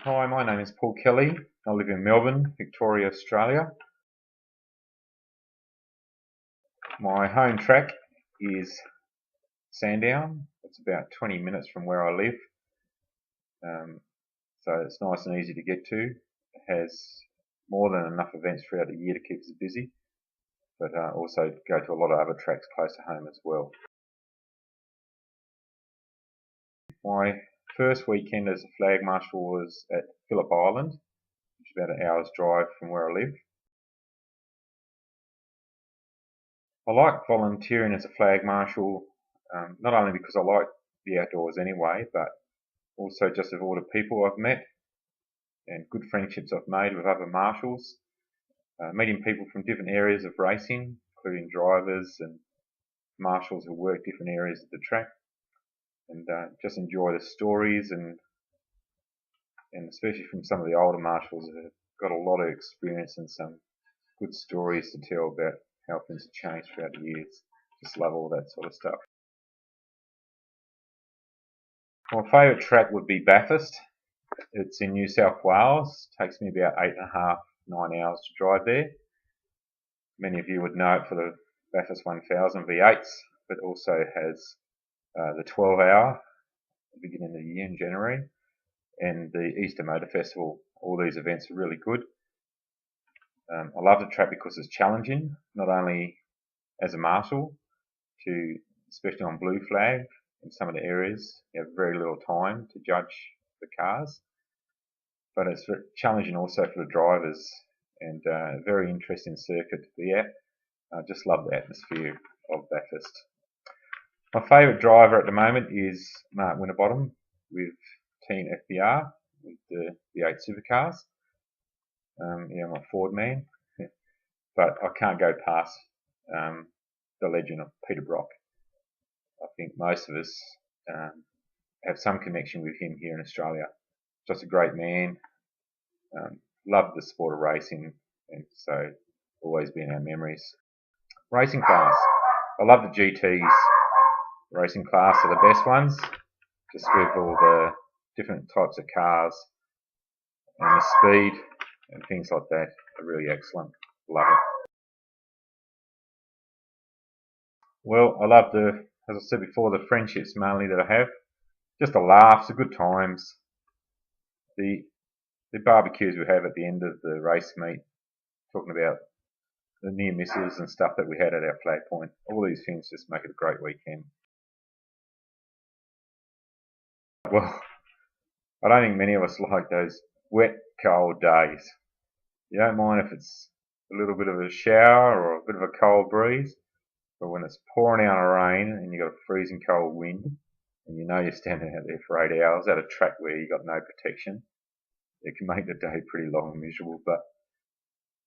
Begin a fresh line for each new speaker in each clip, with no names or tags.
Hi, my name is Paul Kelly. I live in Melbourne, Victoria, Australia. My home track is Sandown. It's about 20 minutes from where I live, so it's nice and easy to get to. It has more than enough events throughout the year to keep us busy, but also go to a lot of other tracks close to home as well. My first weekend as a flag marshal was at Phillip Island, which is about an hour's drive from where I live. I like volunteering as a flag marshal, not only because I like the outdoors anyway, but also just of all the people I've met and good friendships I've made with other marshals, meeting people from different areas of racing, including drivers and marshals who work different areas of the track, and just enjoy the stories and especially from some of the older marshals who have got a lot of experience and some good stories to tell about how things have changed throughout the years. Just love all that sort of stuff. My favourite track would be Bathurst. It's in New South Wales. It takes me about 8.5, 9 hours to drive there. Many of you would know it for the Bathurst 1000 V8s, but also has the 12-hour at the beginning of the year in January, and the Easter Motor Festival. All these events are really good. I love the track because it's challenging, not only as a marshal, especially on blue flag, in some of the areas you have very little time to judge the cars, but it's challenging also for the drivers, and a very interesting circuit to be at. I just love the atmosphere of Bathurst. My favourite driver at the moment is Mark Winterbottom with Team FBR, with the V8 supercars. I'm a Ford man, but I can't go past the legend of Peter Brock. I think most of us have some connection with him here in Australia. Just a great man. Loved the sport of racing, and so always been our memories. Racing class. I love the GTs. Racing class are the best ones, just with all the different types of cars and the speed and things like that are really excellent. Love it. Well, I love as I said before, the friendships mainly that I have. Just the laughs, the good times, the barbecues we have at the end of the race meet, talking about the near misses and stuff that we had at our flag point. All these things just make it a great weekend. Well, I don't think many of us like those wet, cold days. You don't mind if it's a little bit of a shower or a bit of a cold breeze, but when it's pouring out of rain and you've got a freezing cold wind, and you know you're standing out there for 8 hours at a track where you've got no protection, it can make the day pretty long and miserable, but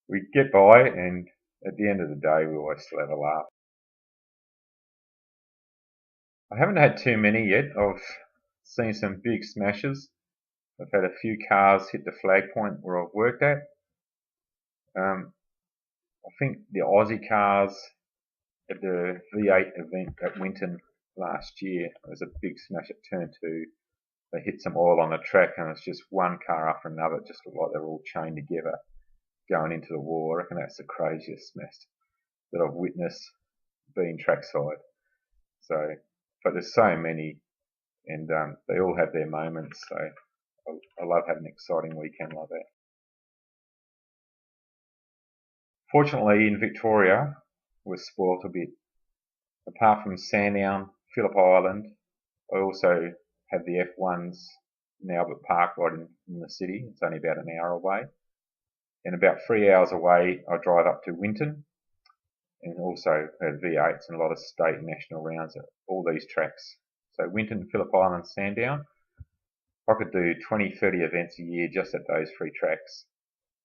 we get by, and at the end of the day we always still have a laugh. I haven't had too many yet. I've seen some big smashes. I've had a few cars hit the flag point where I've worked at. I think the Aussie cars at the V8 event at Winton last year, it was a big smash at turn 2. They hit some oil on the track, and it's just one car after another. It just looked like they were all chained together going into the wall. I reckon that's the craziest smash that I've witnessed being trackside. So, but there's so many, and they all have their moments. So I love having an exciting weekend like that. Fortunately, in Victoria, we're spoilt a bit. Apart from Sandown, Phillip Island, I also have the F1s in Albert Park right in the city. It's only about an hour away. And about 3 hours away, I drive up to Winton, and also have V8s and a lot of state and national rounds at all these tracks. So Winton, Phillip Island, Sandown. I could do 20, 30 events a year just at those 3 tracks.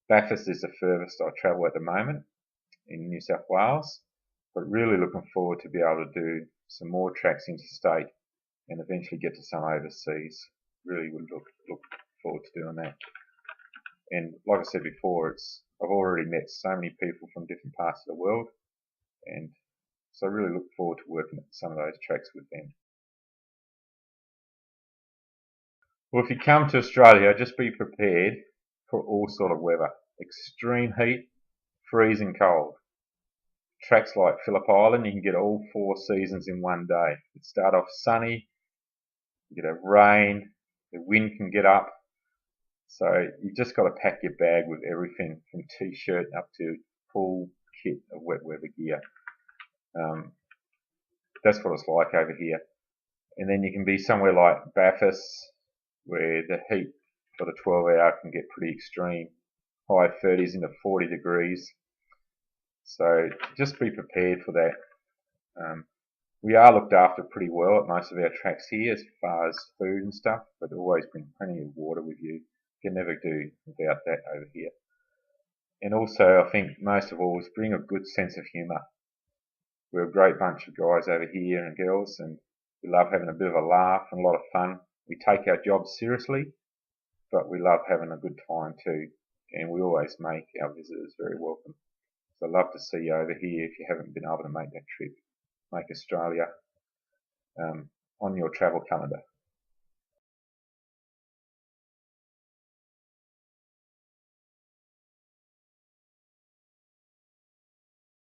Bathurst is the furthest I travel at the moment in New South Wales, but really looking forward to be able to do some more tracks interstate and eventually get to some overseas. Really would look forward to doing that. And like I said before, I've already met so many people from different parts of the world, and so I really look forward to working at some of those tracks with them. Well, if you come to Australia, just be prepared for all sort of weather. Extreme heat, freezing cold. Tracks like Phillip Island, you can get all 4 seasons in one day. You start off sunny, you have rain, the wind can get up. So you just got to pack your bag with everything from t-shirt up to full kit of wet weather gear. That's what it's like over here. And then you can be somewhere like Bathurst, where the heat for the 12-hour can get pretty extreme, high 30s into 40 degrees. So just be prepared for that. We are looked after pretty well at most of our tracks here as far as food and stuff, but always bring plenty of water with you. You can never do without that over here. And also, I think most of all is bring a good sense of humour. We're a great bunch of guys over here and girls, and we love having a bit of a laugh and a lot of fun. We take our jobs seriously, but we love having a good time too, and we always make our visitors very welcome. So I'd love to see you over here if you haven't been able to make that trip. Make Australia on your travel calendar.